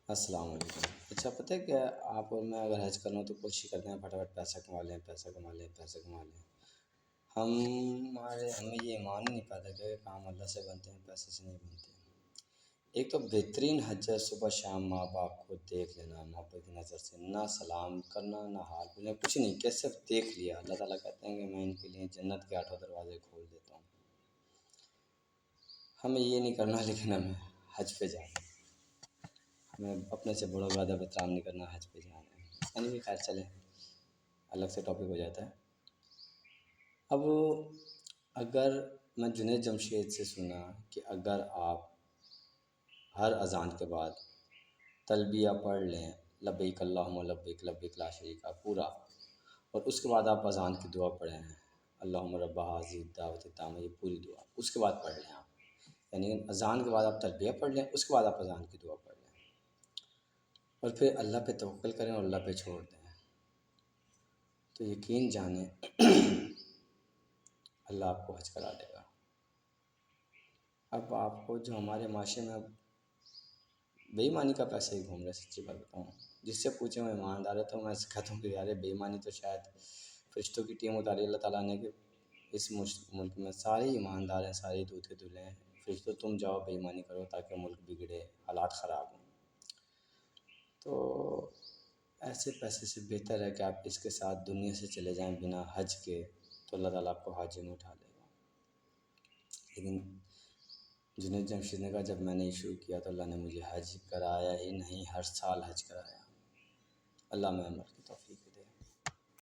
السلام علیکم۔ اچھا پتہ ہے کیا، آپ اور میں اگر حج کرنا ہو تو کوشش کرتے ہیں پھٹافٹ پیسہ کما لیں، پیسہ کما لیں، پیسہ کما لیں۔ ہمیں یہ ایمان ہی نہیں پاتا کہ کام اللہ سے بنتے ہیں، پیسے سے نہیں بنتے ہیں۔ ایک تو بہترین حج ہے صبح شام ماں باپ کو دیکھ لینا محبت کی نظر سے، نہ سلام کرنا نہ ہاتھ پوچھنا، کچھ نہیں، کہ صرف دیکھ لیا۔ اللہ تعالیٰ کہتے ہیں کہ میں ان کے لیے جنت کے 8 دروازے کھول دیتا ہوں۔ ہمیں یہ نہیں کرنا، لیکن ہمیں حج پہ جانا ہے۔ ہمیں اپنے سے بڑوں کا ادب احترام نہیں کرنا، حج پہ جانا ہے۔ یعنی کہ خیر چلیں، الگ سے ٹاپک ہو جاتا ہے۔ اب اگر میں جنید جمشید سے سنا کہ اگر آپ ہر اذان کے بعد تلبیہ پڑھ لیں، لبیک اللہم لبیک لبیک لا شریک پورا، اور اس کے بعد آپ اذان کی دعا پڑھیں، اللہم رب ھذہ الدعوۃ التامہ، یہ پوری دعا اس کے بعد پڑھ لیں آپ۔ یعنی اذان کے بعد آپ تلبیہ پڑھ لیں، اس کے بعد آپ اذان کی دعا پڑھ لیں، اور پھر اللہ پہ توکل کریں اور اللہ پہ چھوڑ دیں، تو یقین جانیں اللہ آپ کو حج کرا دے گا۔ اب آپ کو جو ہمارے معاشرے میں اب بے ایمانی کا پیسہ ہی گھوم رہا ہے، سچی بات بتاؤں، جس سے پوچھیں وہ ایماندار ہے، تو میں کہتا ہوں کہ یار بے ایمانی تو شاید فرشتوں کی ٹیم اتاری اللہ تعالیٰ نے کہ اس ملک میں سارے ایماندار ہیں، سارے دودھ کے دلہے ہیں، فرشتوں تم جاؤ بے ایمانی کرو تاکہ ملک بگڑے، حالات خراب ہوں۔ تو ایسے پیسے سے بہتر ہے کہ آپ اس کے ساتھ دنیا سے چلے جائیں بنا حج کے، تو اللہ تعالیٰ آپ کو حاجی میں اٹھا لے گا۔ لیکن جنید جمشید نے کہا جب میں نے یہ شروع کیا تو اللہ نے مجھے حج کرایا ہی نہیں، ہر سال حج کرایا۔ اللہ میں عمل کی توفیق دے۔